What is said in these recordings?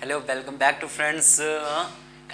Hello, welcome back to friends.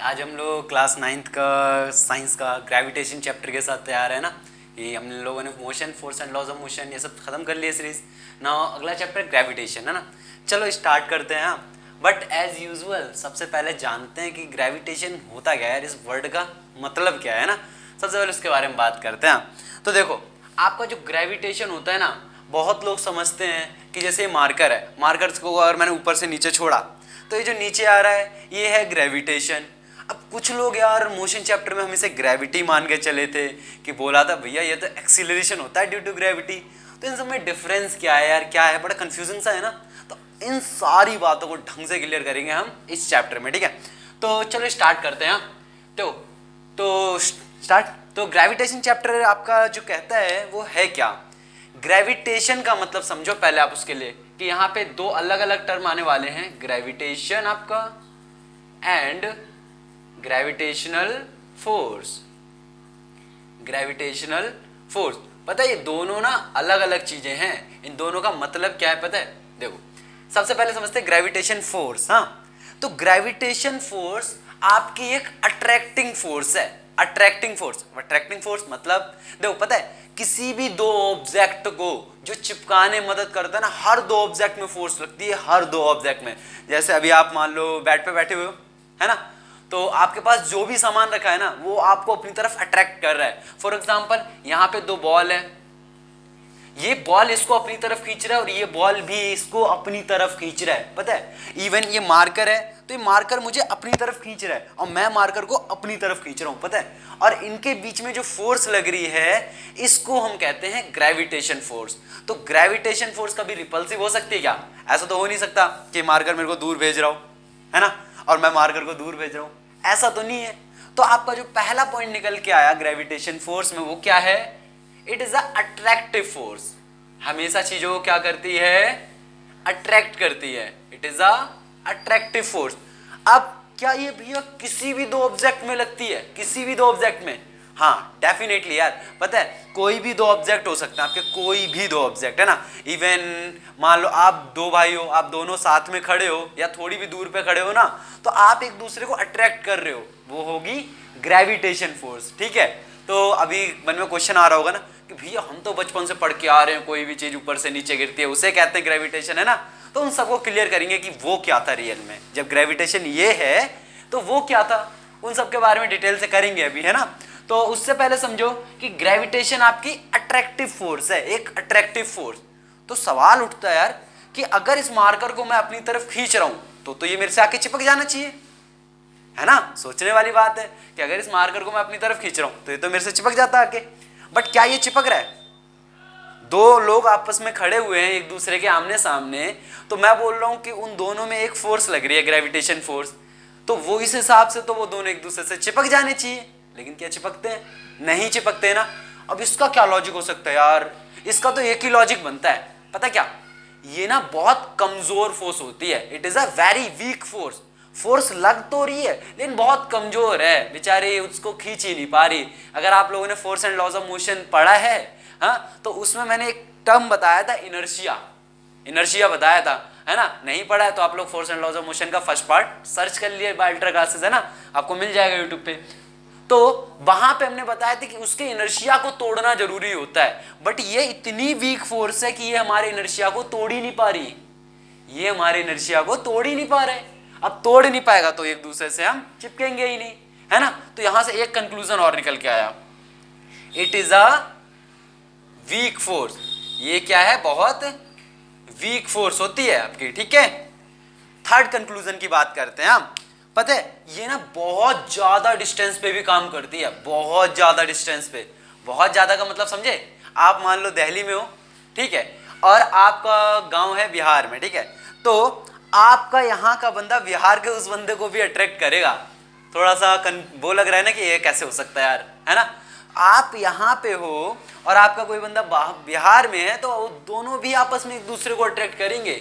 आज हम लोग क्लास नाइन्थ का साइंस का ग्रेविटेशन चैप्टर के साथ तैयार है ना। ये हम लोगों ने motion, force and laws of motion ये सब खत्म कर लिया सीरीज। ना अगला चैप्टर ग्रेविटेशन है ना। चलो स्टार्ट करते हैं। बट एज यूजुअल सबसे पहले जानते हैं कि ग्रेविटेशन होता क्या है, इस वर्ड का मतलब क्या है ना। सबसे पहले उसके बारे में बात करते हैं। तो देखो, आपका जो ग्रेविटेशन होता है ना, बहुत लोग समझते हैं कि जैसे मार्कर है, मार्कर को अगर मैंने ऊपर से नीचे छोड़ा तो ये जो नीचे आ रहा है ये है ग्रेविटेशन। अब कुछ लोग यार मोशन चैप्टर में हम इसे ग्रेविटी मान के चले थे कि बोला था भैया ये तो एक्सीलरेशन होता है ड्यू टू ग्रेविटी। तो इन सब में डिफरेंस क्या है यार, क्या है, बड़ा कंफ्यूजन सा है ना। तो इन सारी बातों को ढंग से क्लियर करेंगे हम इस चैप्टर में, ठीक है। तो चलो स्टार्ट करते हैं। तो स्टार्ट। तो ग्रेविटेशन चैप्टर आपका जो कहता है वो है क्या। ग्रेविटेशन का मतलब समझो पहले आप उसके लिए कि यहाँ पे दो अलग अलग टर्म आने वाले हैं, ग्रेविटेशन आपका and gravitational force. Gravitational force, पता है ये दोनों ना अलग अलग चीजें हैं। इन दोनों का मतलब क्या है पता है। देखो, सबसे पहले समझते हैं ग्रेविटेशन फोर्स। हाँ, तो ग्रेविटेशन फोर्स आपकी एक अट्रैक्टिंग फोर्स है। अट्रैक्टिंग फोर्स, अट्रैक्टिंग फोर्स मतलब देखो पता है किसी भी दो ऑब्जेक्ट को जो चिपकाने मदद करता है ना, हर दो ऑब्जेक्ट में फोर्स लगती है, हर दो ऑब्जेक्ट में। जैसे अभी आप मान लो बेड पे बैठे हुए हो, है ना, तो आपके पास जो भी सामान रखा है ना वो आपको अपनी तरफ अट्रैक्ट कर रहा है। फॉर एग्जाम्पल यहाँ पे दो बॉल है, ये बॉल इसको अपनी तरफ खींच रहा है और ये बॉल भी इसको अपनी तरफ खींच रहा है, पता है। इवन ये मार्कर है तो ये मार्कर मुझे अपनी तरफ खींच रहा है और मैं मार्कर को अपनी तरफ खींच रहा हूं, पता है। और इनके बीच में जो फोर्स लग रही है इसको हम कहते हैं ग्रेविटेशन फोर्स। तो ग्रेविटेशन फोर्स कभी रिपल्सिव हो सकती है क्या? ऐसा तो हो नहीं सकता कि मार्कर मेरे को दूर भेज रहा हूं, है ना, और मैं मार्कर को दूर भेज रहा हूं, ऐसा तो नहीं है। तो आपका जो पहला पॉइंट निकल के आया ग्रेविटेशन फोर्स में वो क्या है? It is a attractive force. हमेशा चीजों को क्या करती है? अट्रैक्ट करती है। It is a attractive force. अब क्या ये भैया किसी भी दो ऑब्जेक्ट में लगती है? किसी भी दो ऑब्जेक्ट में? हाँ डेफिनेटली यार, पता है कोई भी दो ऑब्जेक्ट हो सकते हैं आपके, कोई भी दो ऑब्जेक्ट, है ना। इवन मान लो आप दो भाई हो, आप दोनों साथ में खड़े हो या थोड़ी भी दूर पे खड़े हो ना, तो आप एक दूसरे को अट्रैक्ट कर रहे हो, वो होगी ग्रेविटेशन फोर्स, ठीक है। तो अभी मन में क्वेश्चन आ रहा होगा ना कि भैया हम तो बचपन से पढ़ के आ रहे हैं कोई भी चीज ऊपर से नीचे गिरती है उसे कहते हैं ग्रेविटेशन, है ना। तो उन सबको क्लियर करेंगे कि वो क्या था रियल में, जब ग्रेविटेशन ये है तो वो क्या था, उन सब के बारे में डिटेल से करेंगे अभी, है ना। तो उससे पहले समझो कि ग्रेविटेशन आपकी अट्रैक्टिव फोर्स है, एक अट्रैक्टिव फोर्स। तो सवाल उठता है यार कि अगर इस मार्कर को मैं अपनी तरफ खींच रहा हूं तो ये मेरे से आके चिपक जाना चाहिए, है ना। सोचने वाली बात है कि अगर इस मार्कर को मैं अपनी तरफ खींच रहा हूं तो ये तो मेरे से चिपक जाता आके। बट क्या ये चिपक रहा है? दो लोग आपस में खड़े हुए हैं एक दूसरे के आमने सामने, तो मैं बोल रहा हूं कि उन दोनों में एक फोर्स लग रही है, ग्रेविटेशन फोर्स। तो वो इस हिसाब से तो वो दोनों एक दूसरे से चिपक जाने चाहिए, लेकिन क्या चिपकते हैं? नहीं चिपकते ना। अब इसका क्या लॉजिक हो सकता है यार? इसका तो एक ही लॉजिक बनता है, पता क्या? ये ना बहुत कमजोर फोर्स होती है। It is a very weak force. Force लग तो रही है लेकिन बहुत कमजोर है, बेचारे उसको खींच ही नहीं पा रही। अगर आप लोगों ने force and laws of motion पढ़ा है, हाँ, तो उसमें मैंने एक टर्म बताया था, इनर्शिया। इनर्शिया बताया था, है ना। नहीं पढ़ा है तो आप लोग force and laws of motion का फर्स्ट पार्ट सर्च कर लिए बाय अल्ट्रा क्लासेस, है ना, आपको मिल जाएगा यूट्यूब पे। तो वहां पे हमने बताया था कि उसके इनर्शिया को तोड़ना जरूरी होता है। बट ये इतनी वीक फोर्स है कि ये हमारे इनर्शिया को तोड़ ही नहीं पा रही। ये हमारे इनर्शिया को तोड़ ही नहीं पा रहे। अब तोड़ नहीं पाएगा तो एक दूसरे से हम चिपकेंगे ही नहीं, है ना। तो यहां से एक कंक्लूजन और निकल के आया, it is a weak force. ये क्या है? बहुत वीक फोर्स होती है आपकी, ठीक है। थर्ड कंक्लूजन की बात करते हैं हम। पता है ये ना बहुत ज्यादा डिस्टेंस पे भी काम करती है, बहुत ज्यादा डिस्टेंस पे। बहुत ज्यादा का मतलब समझे? आप मान लो दिल्ली में हो, ठीक है, और आपका गांव है बिहार में, ठीक है। तो आपका यहाँ का बंदा बिहार के उस बंदे को भी अट्रैक्ट करेगा। थोड़ा सा वो लग रहा है ना कि ये कैसे हो सकता है यार, है ना। आप यहाँ पे हो और आपका कोई बंदा बिहार में है, तो दोनों भी आपस में एक दूसरे को अट्रैक्ट करेंगे।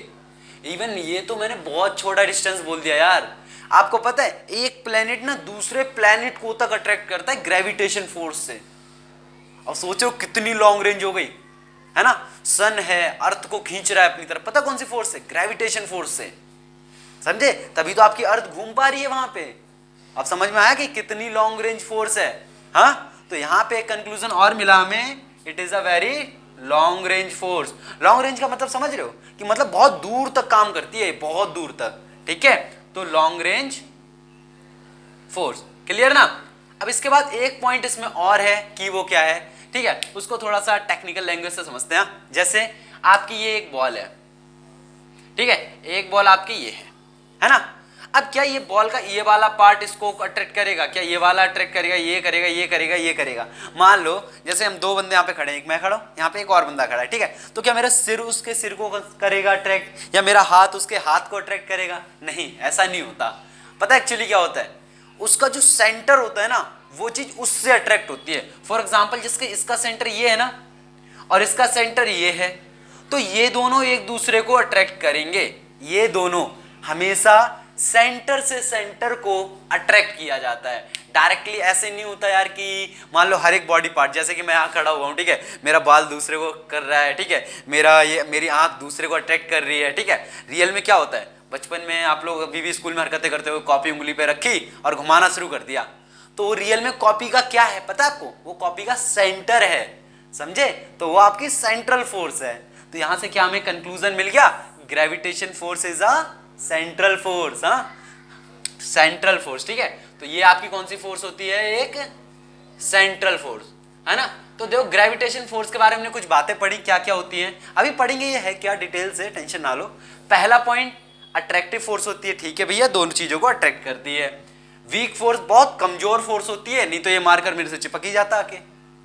इवन ये तो मैंने बहुत छोटा डिस्टेंस बोल दिया यार। आपको पता है एक प्लेनेट ना दूसरे प्लेनेट को तक अट्रैक्ट करता है ग्रेविटेशन फोर्स से। अब सोचो कितनी लॉन्ग रेंज हो गई, है ना। सन है, अर्थ को खींच रहा है अपनी तरफ, पता कौन सी फोर्स से? ग्रेविटेशन फोर्स से। समझे? तभी तो आपकी अर्थ घूम पा रही है वहां पे। अब समझ में आया कि कितनी लॉन्ग रेंज फोर्स है। हाँ, तो यहां पे एक कंक्लूजन और मिला हमें, it is a very long range force. Long range का मतलब समझ रहे हो कि मतलब बहुत दूर तक काम करती है, बहुत दूर तक। ठीक है, तो लॉन्ग रेंज फोर्स, क्लियर ना? अब इसके बाद एक पॉइंट इसमें और है कि वो क्या है, ठीक है, उसको थोड़ा सा टेक्निकल लैंग्वेज से समझते हैं। जैसे आपकी ये एक बॉल है, ठीक है, एक बॉल आपकी ये है ना? अब क्या ये बॉल का ये वाला पार्ट इसको अट्रैक्ट करेगा? क्या ये वाला अट्रैक्ट करेगा? ये करेगा, ये करेगा, ये करेगा। मान लो जैसे हम दो बंदे यहाँ पे खड़े हैं, एक मैं खड़ा हूं, यहाँ पे एक और बंदा खड़ा है, ठीक है, तो क्या मेरा सिर उसके सिर को करेगा अट्रैक्ट, या मेरा हाथ उसके हाथ को अट्रैक्ट करेगा? नहीं, ऐसा नहीं होता। पता है एक्चुअली क्या होता है, उसका जो सेंटर होता है ना, वो चीज उससे अट्रैक्ट होती है। फॉर एग्जाम्पल, जिसके इसका सेंटर ये है ना और इसका सेंटर ये है, तो ये दोनों एक दूसरे को अट्रैक्ट करेंगे। ये दोनों हमेशा सेंटर से सेंटर को अट्रैक्ट किया जाता है। डायरेक्टली ऐसे नहीं होता यार कि मान लो हर एक बॉडी पार्ट, जैसे कि मैं यहाँ खड़ा हुआ हूँ, ठीक है, मेरा बाल दूसरे को कर रहा है, ठीक है, मेरी आंख दूसरे को अट्रैक्ट कर रही है, ठीक है। रियल में क्या होता है, बचपन में आप लोग अभी भी स्कूल में हरकतें करते हुए कॉपी उंगली पे रखी और घुमाना शुरू कर दिया, तो रियल में कॉपी का क्या है पता है आपको? वो कॉपी का सेंटर है, समझे? तो वो आपकी सेंट्रल फोर्स है। तो यहां से क्या हमें कंक्लूजन मिल गया, gravitation force is a central force. हाँ, सेंट्रल फोर्स, ठीक है। तो ये आपकी कौन सी फोर्स होती है? एक सेंट्रल फोर्स, है ना? तो देखो, ग्रेविटेशन फोर्स के बारे में कुछ बातें पढ़ी, क्या क्या होती हैं अभी पढ़ेंगे, ये है क्या डिटेल से, टेंशन ना लो। पहला पॉइंट, अट्रैक्टिव फोर्स होती है, ठीक है भैया, दोनों चीजों को अट्रैक्ट करती है। वीक फोर्स बहुत कमजोर फोर्स होती है, नहीं तो ये मारकर मेरे से चिपक ही जाता आके,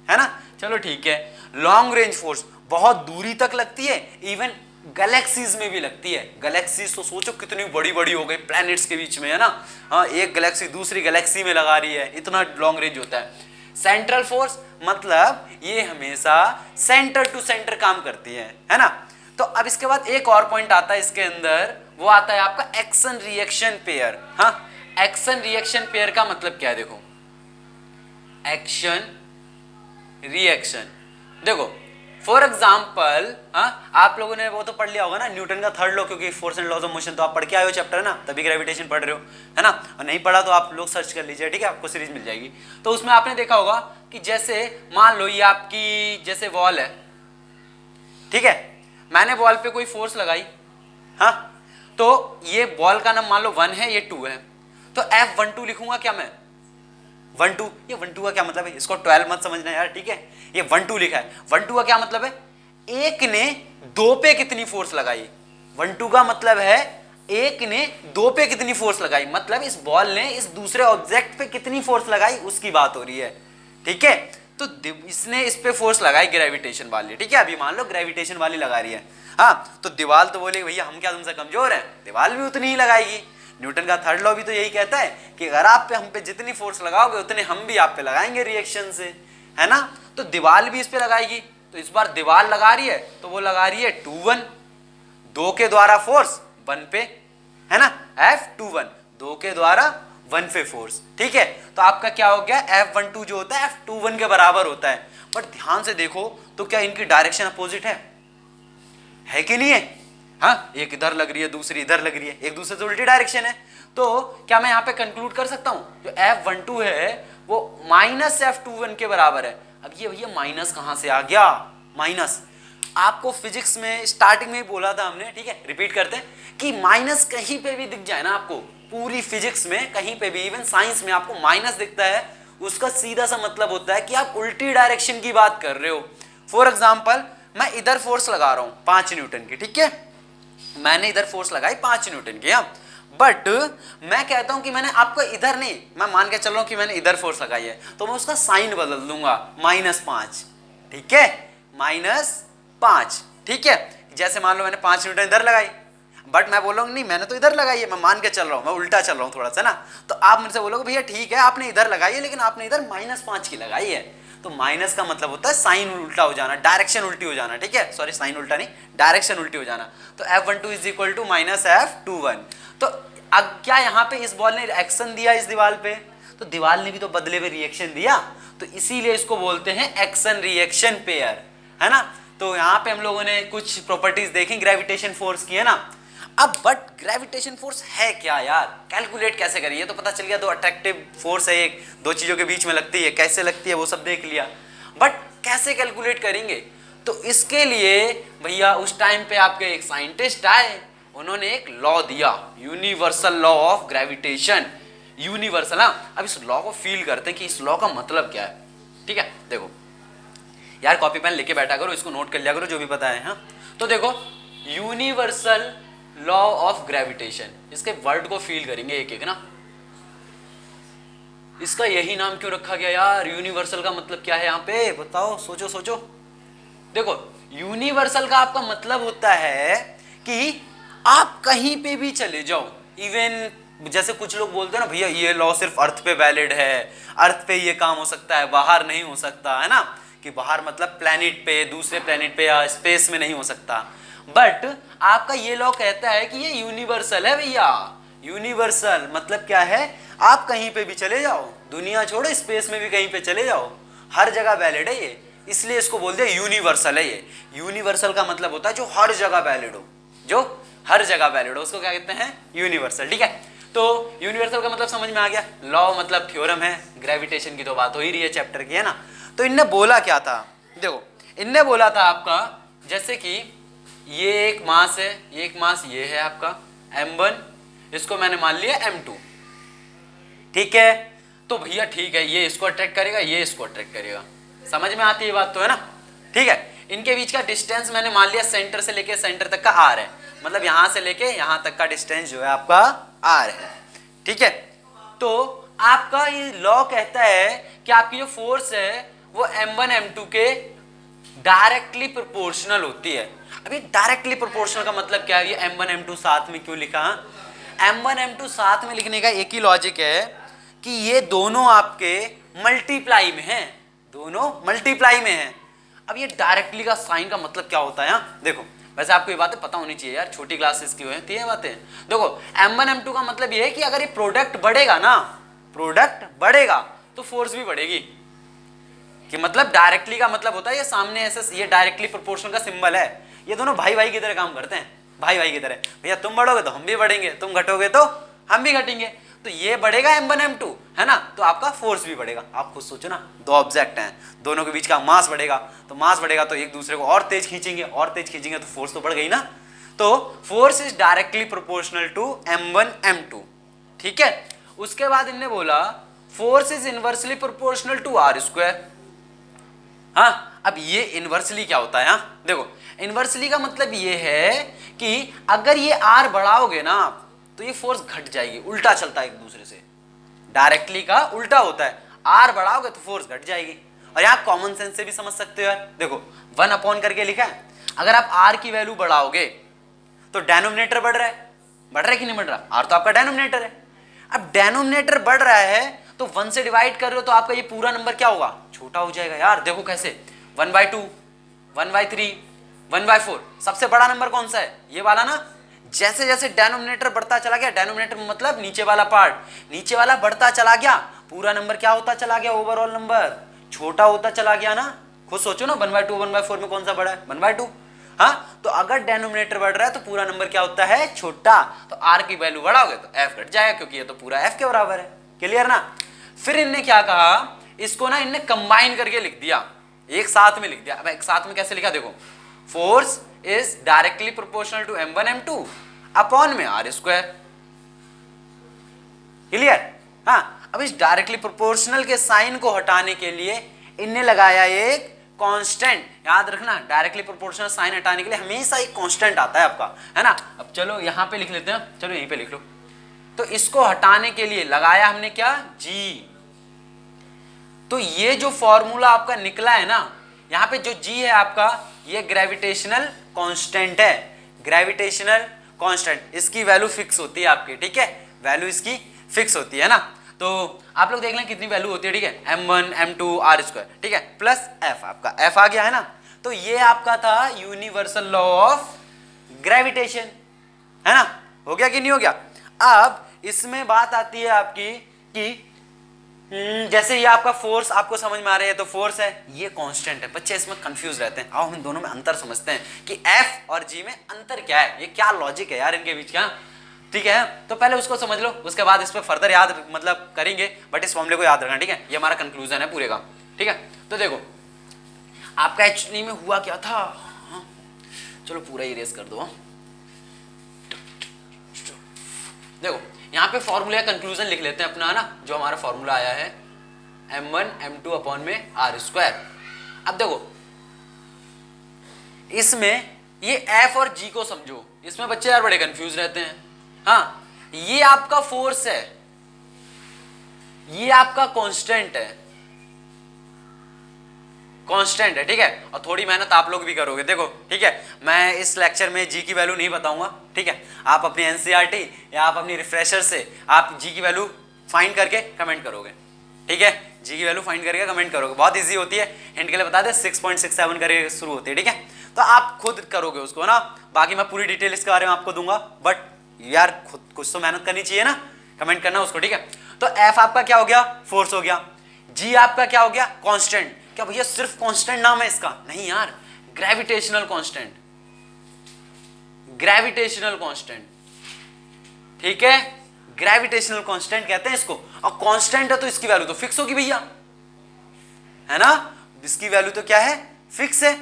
है ना? चलो ठीक है। लॉन्ग रेंज फोर्स बहुत दूरी तक लगती है, इवन गैलेक्सीज में भी लगती है। गैलेक्सीज तो सोचो कितनी बड़ी बड़ी हो गई, प्लैनेट्स के बीच में, है ना? हाँ, एक गैलेक्सी दूसरी गैलेक्सी में लगा रही है, इतना लॉन्ग रेंज होता है। सेंट्रल फोर्स मतलब ये हमेशा सेंटर टू सेंटर काम करती है ना? तो अब इसके बाद एक और पॉइंट आता है इसके अंदर, वो आता है आपका एक्शन रिएक्शन पेयर। हाँ, एक्शन रिएक्शन पेयर का मतलब क्या है? देखो, एक्शन रिएक्शन, देखो फॉर एग्जाम्पल, हाँ, आप लोगों ने वो तो पढ़ लिया होगा ना, न्यूटन का थर्ड लॉ, क्योंकि force and laws of motion तो आप पढ़ के आए हो चैप्टर, है ना, तभी ग्रेविटेशन पढ़ रहे हो, है ना? और नहीं पढ़ा तो आप लोग सर्च कर लीजिए, ठीक है, आपको सीरीज मिल जाएगी। तो उसमें आपने देखा होगा कि जैसे मान लो ये आपकी जैसे वॉल है, ठीक है, मैंने वॉल पे कोई फोर्स लगाई, हाँ, तो ये बॉल का नाम मान लो 1 है, ये 2 है, तो F12 लिखूंगा क्या मैं? 1-2, ये 1-2 का क्या मतलब है? इसको 12 मत समझना यार, ठीक है, ये 1-2 लिखा है। 1-2 का क्या मतलब है? एक ने 2 पे कितनी फोर्स लगाई। 1-2 का मतलब है एक ने 2 पे कितनी फोर्स लगाई, मतलब इस बॉल ने इस दूसरे ऑब्जेक्ट पे कितनी फोर्स लगाई, उसकी बात हो रही है, ठीक है। तो इसने इस पे फोर्स लगाई ग्रेविटेशन वाली, ठीक है, अभी मान लो ग्रेविटेशन वाली लगा रही है, हाँ, तो दीवार तो बोले भैया हम क्या तुमसे कमजोर हैं, दीवार भी उतनी ही लगाएगी। न्यूटन का थर्ड लॉ भी तो यही कहता है कि अगर आप पे हम पे जितनी फोर्स लगाओगे उतने हम भी आप पे लगाएंगे रिएक्शन से, है ना? तो दीवार भी इस पे लगाएगी, तो इस बार दीवार लगा रही है तो वो लगा रही है 2-1, 2 के द्वारा फोर्स 1 पे, है ना, F21, 2 के द्वारा 1 पे फोर्स, ठीक है। तो आपका क्या हो गया, F12 जो होता है F21 के बराबर होता है। बट ध्यान से देखो तो क्या इनकी डायरेक्शन अपोजिट है कि नहीं है? हाँ, एक इधर लग रही है, दूसरी इधर लग रही है, एक दूसरे से उल्टी डायरेक्शन है। तो क्या मैं यहाँ पे कंक्लूड कर सकता हूँ जो F12 है वो -F21 के बराबर है। अब ये भैया माइनस कहाँ से आ गया? माइनस आपको फिजिक्स में स्टार्टिंग में ही बोला था हमने, ठीक है, रिपीट करते हैं कि माइनस कहीं पे भी दिख जाए ना आपको, पूरी फिजिक्स में कहीं पे भी, इवन साइंस में आपको माइनस दिखता है, उसका सीधा सा मतलब होता है कि आप उल्टी डायरेक्शन की बात कर रहे हो। फॉर एग्जाम्पल, मैं इधर फोर्स लगा रहा हूँ 5 न्यूटन की, ठीक है, मैंने इधर फोर्स लगाई 5 न्यूटन की, हाँ, बट मैं कहता हूं कि मैंने आपको इधर नहीं, मैं मान के चल रहा हूं कि मैंने इधर फोर्स लगाई है, तो मैं उसका साइन बदल दूंगा -5, ठीक है, -5, ठीक है। जैसे मान लो मैंने 5 न्यूटन इधर लगाई, बट मैं बोलूंगा नहीं मैंने तो इधर लगाई है, मैं मान के चल रहा हूं, मैं उल्टा चल रहा हूं थोड़ा सा ना, तो आप मुझसे बोलोगे भैया ठीक है आपने इधर लगाई है लेकिन आपने इधर -5 की लगाई है। तो माइनस का मतलब होता है साइन उल्टा हो जाना, डायरेक्शन उल्टी हो जाना, ठीक है, सॉरी साइन उल्टा नहीं, डायरेक्शन उल्टी हो जाना। तो F12 is equal to -F21। तो अब क्या यहाँ पे इस बॉल ने एक्शन दिया इस दीवार पे, तो दीवार ने भी तो बदले में रिएक्शन दिया, तो इसीलिए इसको बोलते हैं एक्शन रिएक्शन पेयर, है ना। तो यहाँ पे हम लोगों ने कुछ प्रॉपर्टीज देखी ग्रेविटेशन फोर्स की, है ना। अब बट ग्रेविटेशन फोर्स है क्या यार, कैलकुलेट कैसे करें, ये तो पता चल गया दो अट्रैक्टिव फोर्स है, एक दो चीजों के बीच में लगती है, कैसे लगती है वो सब देख लिया, बट कैसे कैलकुलेट करेंगे। तो इसके लिए भैया उस टाइम पे आपके एक साइंटिस्ट आए, उन्होंने एक लॉ दिया, universal law of gravitation, universal. हाँ, अब इस लॉ को फील करते हैं कि इस लॉ का मतलब क्या है। ठीक है, देखो यार कॉपी पेन लेके बैठा करो, इसको नोट कर लिया करो जो भी पता है। हाँ, तो देखो यूनिवर्सल लॉ ऑफ ग्रेविटेशन, इसके वर्ड को फील करेंगे एक एक ना। इसका यही नाम क्यों रखा गया यार, यूनिवर्सल का मतलब क्या है यहाँ पे बताओ, सोचो सोचो। देखो यूनिवर्सल का आपका मतलब होता है कि आप कहीं पे भी चले जाओ, इवन जैसे कुछ लोग बोलते हैं ना भैया ये लॉ सिर्फ अर्थ पे वैलिड है, अर्थ पे ये काम हो सकता है, बाहर नहीं हो सकता है ना, कि बाहर मतलब प्लेनेट पे, दूसरे प्लेनेट पे या स्पेस में नहीं हो सकता। बट आपका ये लॉ कहता है कि ये यूनिवर्सल है भैया। यूनिवर्सल मतलब क्या है, आप कहीं पे भी चले जाओ, दुनिया छोड़ो स्पेस में भी कहीं पे चले जाओ, हर जगह वैलिड है ये, इसलिए इसको बोलते हैं यूनिवर्सल है ये। यूनिवर्सल का मतलब होता है जो हर जगह वैलिड हो, जो हर जगह वैलिड हो, उसको क्या कहते हैं, यूनिवर्सल। ठीक है, तो यूनिवर्सल का मतलब समझ में आ गया। लॉ मतलब थ्योरम है, ग्रेविटेशन की तो बात हो ही रही है चैप्टर की, है ना। तो इनने बोला क्या था, देखो इनने बोला था आपका, जैसे कि ये एक मास है, ये एक मास ये है आपका m1, इसको मैंने मान लिया m2। ठीक है, तो भैया ठीक है, ये इसको अट्रैक्ट करेगा, ये इसको अट्रैक्ट करेगा, समझ में आती है बात तो, है ना। ठीक है, इनके बीच का डिस्टेंस मैंने मान लिया सेंटर से लेके सेंटर तक का r है, मतलब यहां से लेके यहां तक का डिस्टेंस जो है आपका r है। ठीक है, तो आपका ये लॉ कहता है कि आपकी जो फोर्स है वो m1 m2 के डायरेक्टली प्रोपोर्शनल होती है। अभी डायरेक्टली प्रोपोर्शनल का मतलब क्या है, ये m1 m2 साथ में क्यों लिखा, m1 m2 साथ में लिखने का एक ही लॉजिक है कि ये दोनों आपके मल्टीप्लाई में हैं, दोनों मल्टीप्लाई में हैं। अब ये डायरेक्टली का साइन का मतलब क्या होता है, हाँ देखो वैसे आपको ये बातें पता होनी चाहिए यार, छोटी क्लासेस की होती है बातें। देखो m1 m2 का मतलब ये है कि अगर ये प्रोडक्ट बढ़ेगा ना, प्रोडक्ट बढ़ेगा तो फोर्स भी बढ़ेगी, कि मतलब डायरेक्टली का मतलब होता है ये सामने ऐसे, ये डायरेक्टली प्रोपोर्शनल का सिंबल है, ये दोनों भाई भाई की तरह काम करते हैं, भाई भाई की तरह, भैया तुम बढ़ोगे तो हम भी बढ़ेंगे, तुम घटोगे तो हम भी घटेंगे, तो ये बढ़ेगा m1 m2, है ना, तो आपका फोर्स भी बढ़ेगा। आप खुद सोचो ना, दो ऑब्जेक्ट हैं, दोनों के बीच का मास बढ़ेगा, तो मास बढ़ेगा तो एक दूसरे को और तेज खींचेंगे, और तेज खींचेंगे तो फोर्स तो बढ़ गई ना। तो force is directly proportional to m1 m2। ठीक है, उसके बाद इनने बोला force is inversely proportional to r square. हाँ, अब ये इनवर्सली क्या होता है, हाँ देखो इनवर्सली का मतलब ये है कि अगर ये r बढ़ाओगे ना आप तो ये फोर्स घट जाएगी, उल्टा चलता है एक दूसरे से, डायरेक्टली का उल्टा होता है, r बढ़ाओगे तो फोर्स घट जाएगी। और यहाँ कॉमन सेंस से भी समझ सकते हो यार, देखो 1 अपॉन करके लिखा है, अगर आप r की वैल्यू बढ़ाओगे तो डेनोमिनेटर बढ़ रहा है कि नहीं बढ़ रहा, r तो आपका डेनोमिनेटर है। अब डेनोमिनेटर बढ़ रहा है तो 1 से डिवाइड कर रहे हो तो आपका ये पूरा नंबर क्या होगा, छोटा हो जाएगा यार। देखो कैसे, 1/2, 1/3, 1/4, सबसे बड़ा नंबर कौन सा है, ये वाला ना। जैसे जैसे डेनोमिनेटर बढ़ता चला गया, डेनोमिनेटर मतलब नीचे वाला पार्ट, नीचे वाला बढ़ता चला गया, पूरा नंबर क्या होता चला गया, ओवरऑल नंबर छोटा होता चला गया ना। खुद सोचो ना, 1/2 1/4 में कौन सा बड़ा है, 1/2। हाँ, तो अगर डेनोमिनेटर बढ़ रहा है तो पूरा नंबर क्या होता है, छोटा, तो r की वैल्यू बढ़ाओगे तो f घट जाएगा, क्योंकि ये तो पूरा f के बराबर है। क्लियर ना। फिर इनने क्या कहा, इसको ना इनने कंबाइन करके लिख दिया, एक साथ में लिख दिया। अब एक साथ में कैसे लिखा, देखो force is directly proportional to m1 m2 upon में r स्क्वायर। क्लियर। हाँ, अब इस डायरेक्टली प्रोपोर्शनल के साइन को हटाने के लिए इनने लगाया एक कांस्टेंट। याद रखना, डायरेक्टली प्रोपोर्शनल साइन हटाने के लिए हमेशा एक कांस्टेंट आता है आपका, है ना। अब चलो यहां पे लिख लेते हैं, चलो यहीं पे लिख लो। तो इसको हटाने के लिए लगाया हमने क्या, g। तो ये जो फॉर्मूला आपका निकला है ना, यहां पे जो g है आपका, ये ग्रेविटेशनल कांस्टेंट है, ग्रेविटेशनल कांस्टेंट, इसकी वैल्यू फिक्स होती है आपकी। ठीक है, वैल्यू इसकी फिक्स होती है ना। तो आप लोग देख लें कितनी वैल्यू होती है। ठीक है, m1 m2 r स्क्वायर, ठीक है, प्लस f, आपका f आ गया है ना। तो ये आपका था यूनिवर्सल लॉ ऑफ ग्रेविटेशन, है ना। हो गया कि नहीं हो गया। अब इसमें बात आती है आपकी कि जैसे ये आपका फोर्स आपको समझ में आ रहा है, तो फोर्स है, ये कांस्टेंट है। बच्चे इसमें कंफ्यूज रहते हैं। आओ हम दोनों में अंतर समझते हैं कि एफ और जी में अंतर क्या है, ये क्या लॉजिक है यार इनके बीच का। ठीक है, तो पहले उसको समझ लो, उसके बाद इस पर फर्दर याद मतलब करेंगे, बट इस फॉर्मूले को याद रखना। ठीक है, ये हमारा कंक्लूजन है पूरे का। ठीक है, तो देखो आपका एक्चुअली में हुआ क्या था, चलो पूरा इरेज कर दो। देखो यहाँ पे फॉर्मूला कंक्लूजन लिख लेते हैं अपना, है ना, जो हमारा फॉर्मूला आया है m1 m2 अपॉन में आर स्क्वायर। अब देखो इसमें ये f और g को समझो, इसमें बच्चे यार बड़े कंफ्यूज रहते हैं। हाँ, ये आपका फोर्स है, ये आपका कांस्टेंट है, कांस्टेंट है। ठीक है, और थोड़ी मेहनत आप लोग भी करोगे। देखो ठीक है, मैं इस लेक्चर में जी की वैल्यू नहीं बताऊंगा। ठीक है, आप अपनी एनसीईआरटी या आप अपनी रिफ्रेशर से आप जी की वैल्यू फाइंड करके कमेंट करोगे। ठीक है, जी की वैल्यू फाइंड करके कमेंट करोगे, बहुत इजी होती है। हिंट के लिए बता दे 6.67 करके शुरू होती है। ठीक है, तो आप खुद करोगे उसको ना, बाकी मैं पूरी डिटेल इसके बारे में आपको दूंगा, बट यार खुद कुछ तो मेहनत करनी चाहिए ना, कमेंट करना उसको। ठीक है, तो एफ आपका क्या हो गया, फोर्स हो गया। जी आपका क्या हो गया, कांस्टेंट। क्या भैया सिर्फ कांस्टेंट नाम है इसका? नहीं यार, ग्रेविटेशनल कांस्टेंट, ग्रेविटेशनल कांस्टेंट। ठीक है, ग्रेविटेशनल कांस्टेंट कहते हैं इसको। और कांस्टेंट है तो इसकी वैल्यू तो फिक्स होगी भैया, है ना, इसकी वैल्यू तो क्या है, फिक्स है।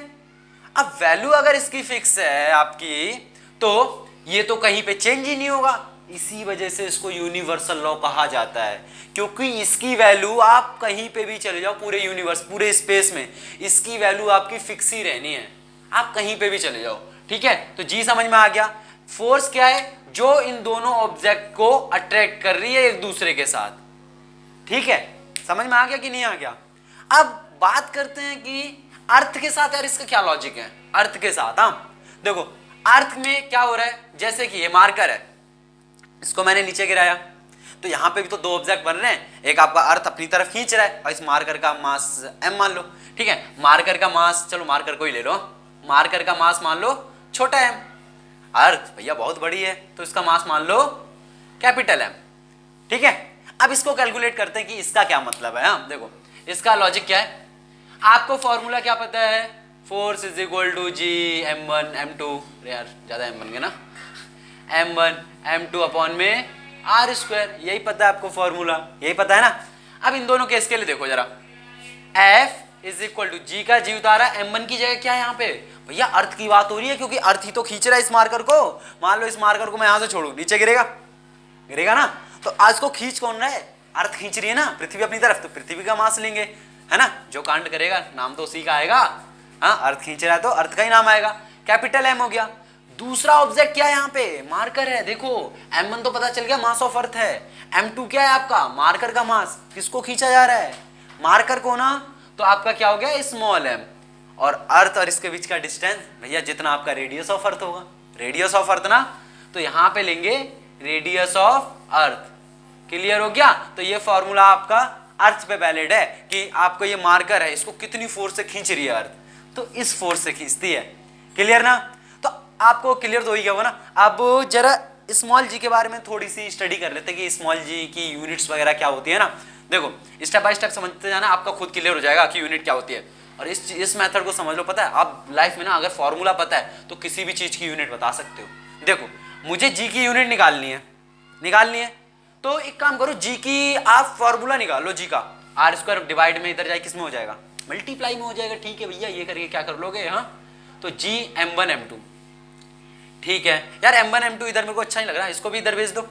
अब वैल्यू अगर इसकी फिक्स है आपकी, तो ये तो कहीं पे चेंज ही नहीं होगा। इसी वजह से इसको यूनिवर्सल लॉ कहा जाता है, क्योंकि इसकी वैल्यू आप कहीं पे भी चले जाओ पूरे यूनिवर्स, पूरे स्पेस में, इसकी वैल्यू आपकी फिक्स ही रहनी है, आप कहीं पे भी चले जाओ। ठीक है, तो जी समझ में आ गया। फोर्स क्या है, जो इन दोनों ऑब्जेक्ट को अट्रैक्ट कर रही है एक दूसरे के साथ। ठीक है, समझ में आ गया कि नहीं आ गया? अब बात करते हैं कि अर्थ के साथ यार इसका क्या लॉजिक है। अर्थ के साथ, हाँ देखो अर्थ में क्या हो रहा है, जैसे कि ये मार्कर है, इसको मैंने नीचे गिराया, तो यहां पे भी तो दो ऑब्जेक्ट बन रहे हैं, एक आपका अर्थ अपनी तरफ खींच रहा है और इस मार्कर का मास m मान लो। ठीक है, मार्कर का मास, चलो मार्कर को ही ले लो, मार्कर का मास मान लो छोटा m, अर्थ भैया बहुत बड़ी है तो इसका मास मान लो कैपिटल M। ठीक है, अब इसको कैलकुलेट करते हैं कि इसका क्या मतलब है। हाँ देखो इसका लॉजिक क्या है, आपको फॉर्मूला क्या पता है, force is equal to G m1 m2, यार ज्यादा m बन गया ना, m1 m2 अपॉन में आर स्क्वायर, यही पता है आपको फॉर्मूला, यही पता है ना। अब इन दोनों केस के लिए देखो जरा, f इज इक्वल टू जी का जी उतारा, m1 की जगह क्या है यहाँ पे, भैया अर्थ की बात हो रही है, क्योंकि अर्थ ही तो खींच रहा है इस मार्कर को। मान लो इस मार्कर को मैं यहां से छोड़ू, नीचे गिरेगा, गिरेगा ना, तो आज को खींच कौन रहा है, अर्थ खींच रही है ना पृथ्वी अपनी तरफ, तो पृथ्वी का मास लेंगे, है ना, जो कांड करेगा नाम तो उसी का आएगा। हाँ, अर्थ खींच रहा है तो अर्थ का ही नाम आएगा, कैपिटल M हो गया। दूसरा ऑब्जेक्ट क्या है, यहाँ पे मार्कर है, देखो m1 तो पता चल गया मास ऑफ अर्थ है, m2 क्या है आपका, मार्कर का मास, किसको खींचा जा रहा है, मार्कर को ना, तो आपका क्या हो गया स्मॉल m, और अर्थ और इसके बीच का डिस्टेंस भैया जितना आपका रेडियस ऑफ अर्थ होगा, रेडियस ऑफ अर्थ ना, तो यहाँ पे लेंगे रेडियस ऑफ अर्थ। क्लियर हो गया? तो ये फॉर्मूला आपका अर्थ पे वैलिड है कि आपको ये मार्कर है, इसको कितनी फोर्स से खींच रही है अर्थ, तो इस फोर्स से खींचती है। क्लियर ना? तो आपको क्लियर तो हो ही गया होगा ना। अब जरा स्मॉल जी के बारे में थोड़ी सी स्टडी कर लेते हैं कि स्मॉल जी की यूनिट्स वगैरह क्या होती है ना। देखो स्टेप बाय स्टेप समझते जाना, आपका खुद क्लियर हो जाएगा कि यूनिट क्या होती है। और इस मेथड को समझ लो, पता है आप लाइफ में ना अगर फॉर्मूला पता है तो किसी भी चीज की यूनिट बता सकते हो। देखो मुझे जी की यूनिट निकालनी है, तो एक काम करो, जी की आप फॉर्मूला निकालो, जी का आर स्क्वायर डिवाइड में इधर जाए किस में हो जाएगा, मल्टीप्लाई में हो जाएगा। ठीक है भैया, ये करके क्या कर लोगे, हाँ तो जी m1 m2, ठीक है यार m1 m2 इधर मेरे को अच्छा नहीं लग रहा, इसको भी इधर भेज दो,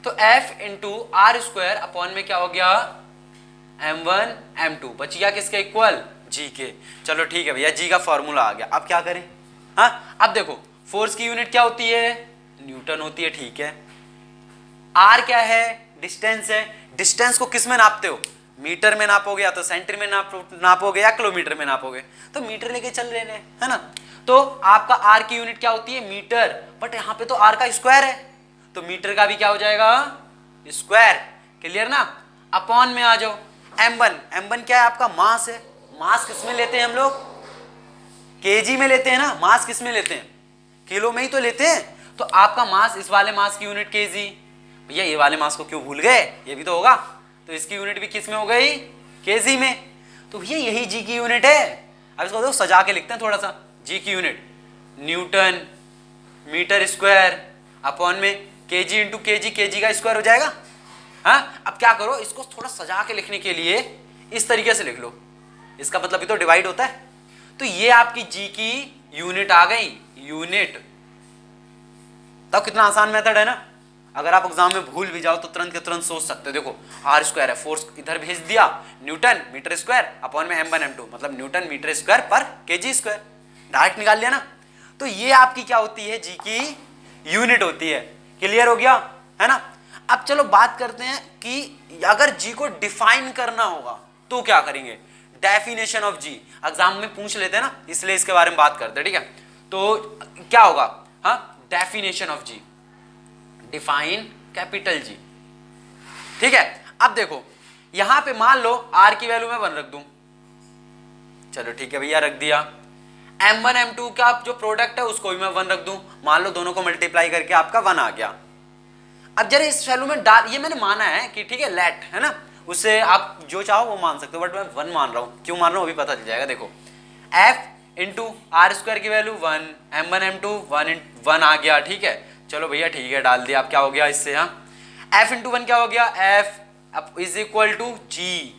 तो f into r square upon में क्या हो गया m1 m2, बच गया किसके इक्वल, जी के। चलो ठीक है भैया, जी का फॉर्मूला आ गया, अब क्या करें। हाँ अब देखो फोर्स की यूनिट क्या होती है, न्यूटन होती है, ठीक है। आर क्या है, डिस्टेंस है, डिस्टेंस को किस में नापते हो, मीटर में नापोगे या तो सेंटीमीटर में नापोगे या किलोमीटर में नापोगे, तो मीटर लेके चल रहे हैं, है ना। तो आपका आर की यूनिट क्या होती है, मीटर, बट यहाँ पे तो आर का स्क्वायर है, तो मीटर का भी क्या हो जाएगा स्क्वायर। क्लियर ना? अपॉन में आ जाओ m1 क्या है आपका, मास है, मास किस में लेते हैं हम लोग, केजी में लेते हैं ना, मास किस में लेते हैं, किलो में ही तो लेते हैं। तो आपका मास, इस वाले मास की यूनिट केजी, भैया ये वाले मास को क्यों भूल गए, ये भी तो होगा, तो इसकी यूनिट भी किस में हो गई, केजी में। तो भैया यही जी की यूनिट है। अब इसको देखो सजा के लिखते हैं थोड़ा सा। जी की unit newton metre square upon में केजी इंटू केजी, केजी का स्क्वायर हो जाएगा। हाँ, अब क्या करो, इसको थोड़ा सजा के लिखने के लिए इस तरीके से लिख लो, इसका मतलब भी तो डिवाइड होता है। तो ये आपकी जी की यूनिट आ गई, यूनिट। तब कितना आसान मेथड है ना। अगर आप एग्जाम में भूल भी जाओ तो तुरंत के तुरंत सोच सकते हो। देखो आर स्क्वायर है, फोर्स इधर भेज दिया, न्यूटन मीटर स्क्वायर अपॉन में m1 m2, मतलब न्यूटन मीटर स्क्वायर पर केजी स्क्वायर, डायरेक्ट निकाल लिया ना। तो ये आपकी क्या होती है, जी की यूनिट होती है। क्लियर हो गया है ना। अब चलो बात करते हैं कि अगर जी को डिफाइन करना होगा तो क्या करेंगे। डेफिनेशन ऑफ जी एग्जाम में पूछ लेते हैं ना, इसलिए इसके बारे में बात करते हैं, ठीक है। तो क्या होगा, हाँ, definition of G, define capital G, ठीक है। अब देखो यहां पे मान लो आर की वैल्यू मैं 1 रख दूं, चलो ठीक है भैया, रख दिया। m1 m2 का जो प्रोडक्ट है उसको भी मैं 1 रख दूं, मान लो दोनों को मल्टीप्लाई करके आपका 1 आ गया। अब जरा इस वैल्यू में डाल, ये मैंने माना है कि ठीक है लेट है ना, उससे आप जो चाहो वो मान सकते हो, बट मैं 1 मान रहा हूं। क्यों मान रहा हूं अभी पता चल जाएगा। देखो f इंटू आर स्क्वायर की वैल्यू 1, m1 m2 1 आ गया, ठीक है। चलो भैया ठीक है, डाल दिया। अब क्या हो गया इससे, हाँ, f इंटू 1 क्या हो गया, f इज इक्वल टू जी,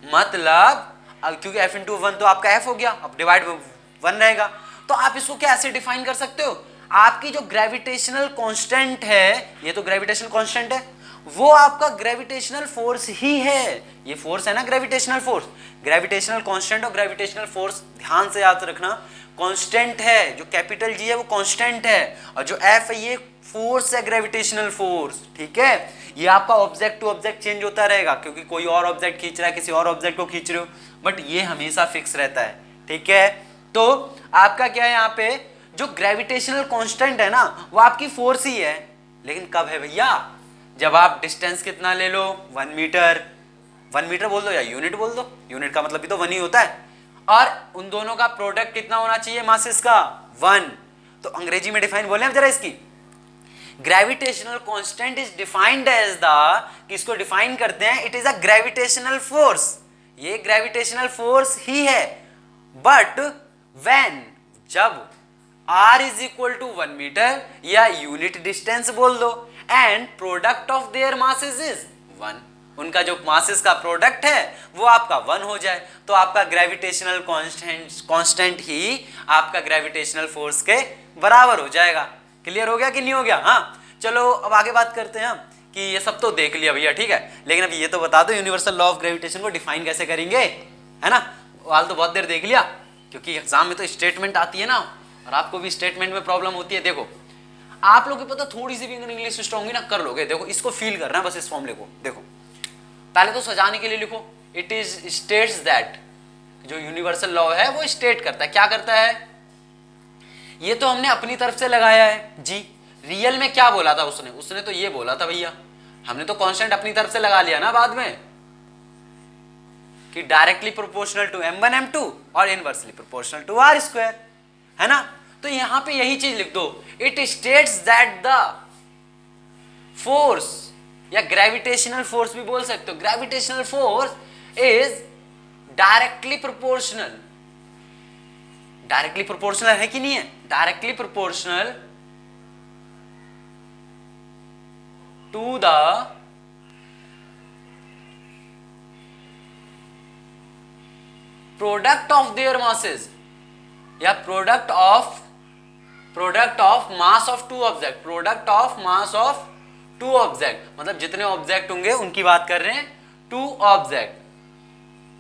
मतलब अब क्योंकि f इंटू 1 तो आपका f हो गया, अब डिवाइड 1 रहेगा। तो आप इसको क्या ऐसे डिफाइन कर सकते हो, आपकी जो ग्रेविटेशनल कांस्टेंट है, ये तो ग्रेविटेशनल कांस्टेंट है, वो आपका ग्रेविटेशनल फोर्स ही है। ये फोर्स है ना ग्रेविटेशनल फोर्स, ग्रेविटेशनल कांस्टेंट और ग्रेविटेशनल फोर्स ध्यान से याद रखना, कांस्टेंट है। जो कैपिटल जी है वो कांस्टेंट है, और जो एफ है ये फोर्स है, ग्रेविटेशनल फोर्स, ठीक है। ये आपका ऑब्जेक्ट टू ऑब्जेक्ट चेंज होता रहेगा, क्योंकि कोई और ऑब्जेक्ट खींच रहा है, किसी और ऑब्जेक्ट को खींच रहे हो, बट ये हमेशा फिक्स रहता है, ठीक है। तो आपका क्या है, यहाँ पे जो ग्रेविटेशनल कांस्टेंट है ना वो आपकी फोर्स ही है, लेकिन कब है भैया, जब आप डिस्टेंस कितना ले लो, 1 मीटर, 1 मीटर बोल दो या यूनिट बोल दो, यूनिट का मतलब भी तो 1 ही होता है, और उन दोनों का प्रोडक्ट कितना होना चाहिए मासेस का, 1। तो अंग्रेजी में डिफाइन बोले हम जरा इसकी, gravitational constant is defined as the, किसको डिफाइन करते हैं, it is a gravitational force, ये ग्रेविटेशनल फोर्स ही है। बट व्हेन, जब r is equal to 1 metre या यूनिट डिस्टेंस बोल दो, and product of their masses is 1, उनका जो मासेस का प्रोडक्ट है वो आपका 1 हो जाए, तो आपका ग्रेविटेशनल कांस्टेंट ही आपका ग्रेविटेशनल फोर्स के बराबर हो जाएगा। क्लियर हो गया कि नहीं हो गया। हाँ चलो अब आगे बात करते हैं कि ये सब तो देख लिया भैया, ठीक है, लेकिन अब ये तो बता दो यूनिवर्सल लॉ ऑफ ग्रेविटेशन को डिफाइन कैसे करेंगे, है ना। वाल तो बहुत देर देख लिया, क्योंकि एग्जाम में तो स्टेटमेंट आती है ना, और आपको भी स्टेटमेंट में प्रॉब्लम होती है। देखो आप लोग को पता, थोड़ी सी भी इंग्लिश स्ट्रांग हुई ना, कर लोगे। देखो इसको फील करना है बस, इस फॉर्मूले को देखो, पहले तो सजाने के लिए लिखो, इट इज स्टेट्स दैट, जो यूनिवर्सल लॉ है वो स्टेट करता है, क्या करता है, ये तो हमने अपनी तरफ से लगाया है जी, रियल में क्या बोला था उसने तो ये बोला था भैया, हमने तो कांस्टेंट अपनी तरफ से लगा लिया ना बाद में, कि directly proportional to m1 m2 और inversely proportional to r square, है ना। तो यहां पे यही चीज लिख दो, it states that the force, या ग्रेविटेशनल फोर्स भी बोल सकते हो, gravitational force is directly proportional, directly proportional है कि नहीं है, directly proportional to the product of their masses, या product of mass of two object, product of mass of two object, मतलब जितने ऑब्जेक्ट होंगे उनकी बात कर रहे हैं, टू ऑब्जेक्ट,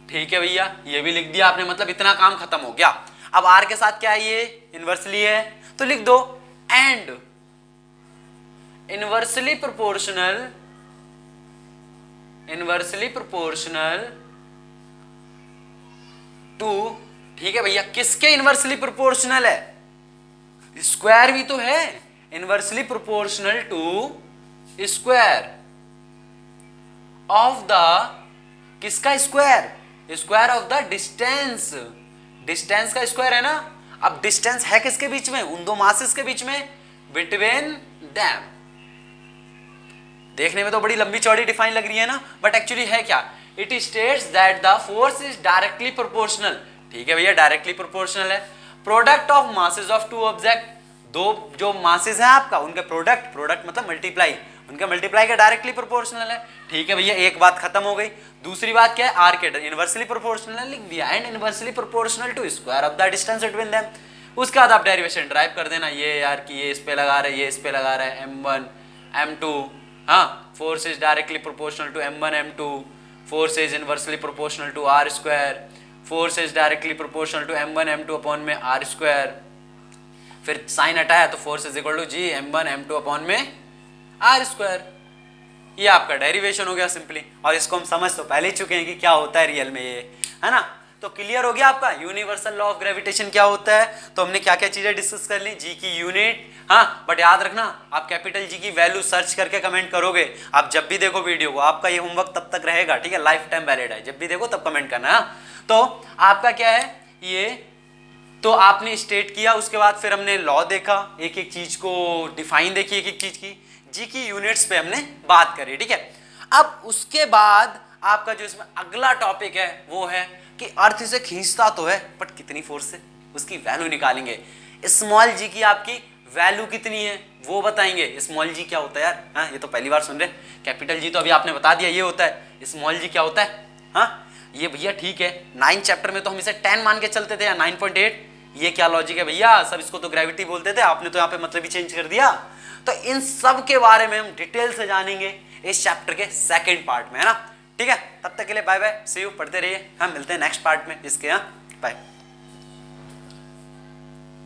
ठीक है भैया। ये भी लिख दिया आपने, मतलब इतना काम खत्म हो गया। अब आर के साथ क्या है, ये इनवर्सली है, तो लिख दो एंड इनवर्सली प्रोपोर्शनल टू, ठीक है भैया, किसके इनवर्सली प्रोपोर्शनल है, स्क्वायर भी तो है, inversely proportional to square of the, किसका square, square of the distance, distance का स्क्वायर है ना। अब डिस्टेंस है किसके बीच में, उन दो मासेस के बीच में, बिटवीन देम, देखने में तो बड़ी लंबी चौड़ी डिफाइन लग रही है ना, बट एक्चुअली है क्या, it states that the force is directly proportional. ठीक है भैया, डायरेक्टली प्रोपोर्शनल है। Product of masses of two object, दो जो मासेस हैं आपका उनके प्रोडक्ट, प्रोडक्ट मतलब मल्टीप्लाई, उनके मल्टीप्लाई का डायरेक्टली प्रोपोर्शनल है। ठीक है भैया, एक बात खत्म हो गई। दूसरी बात क्या है, आर के इनवर्सली प्रोपोर्शनल लिख दिया, and inversely proportional to square of the distance between them. उसके बाद आप डेरिवेशन ड्राइव कर देना, ये यार कि ये इस पे लगा रहा है, ये इस पे लगा रहा है, m1 m2, हाँ, force is directly proportional to m1 m2, force is inversely proportional to r square, force is directly proportional to m1 m2 upon में r स्क्वायर, फिर साइन हटाया तो force is equal to G m1 m2 upon में r square. ये आपका derivation हो गया simply, और इसको हम समझ तो पहले ही चुके हैं कि क्या होता है रियल में ये, है ना। तो क्लियर हो गया आपका यूनिवर्सल लॉ ऑफ ग्रेविटेशन क्या होता है। तो हमने क्या क्या चीजें डिस्कस कर ली, जी की यूनिट, हाँ, बट याद रखना आप कैपिटल जी की वैल्यू सर्च करके कमेंट करोगे। आप जब भी देखो वीडियो को, आपका ये होमवर्क तब तक रहेगा, ठीक है, लाइफ टाइम वैलिड है, जब भी देखो तब कमेंट करना है। तो आपका क्या है ये, तो आपने स्टेट किया, उसके बाद फिर हमने लॉ देखा, एक एक चीज को डिफाइन देखी, एक एक चीज की, जी की यूनिट्स पे हमने बात करी, ठीक है। अब उसके बाद आपका जो इसमें अगला टॉपिक है वो है कि अर्थ इसे खींचता तो है बट कितनी फोर्स से, उसकी वैल्यू निकालेंगे। स्मॉल जी की आपकी वैल्यू कितनी है वो बताएंगे। स्मॉल जी क्या होता है यार, हाँ, ये तो पहली बार सुन रहे। कैपिटल जी तो अभी आपने बता दिया ये होता है, स्मॉल जी क्या होता है, हाँ ये भैया ठीक है। 9 चैप्टर में तो हम इसे 10 मान के चलते थे या 9.8, ये क्या लॉजिक है भैया, सब इसको तो ग्रेविटी बोलते थे, आपने तो यहाँ पे मतलब ही चेंज कर दिया। तो इन सब के बारे में हम डिटेल से जानेंगे इस चैप्टर के सेकंड पार्ट में, है ना। ठीक है, तब तक के लिए बाय बाय, सी यू, पढ़ते रहिए, हम मिलते हैं नेक्स्ट पार्ट में इसके, हाँ, बाय।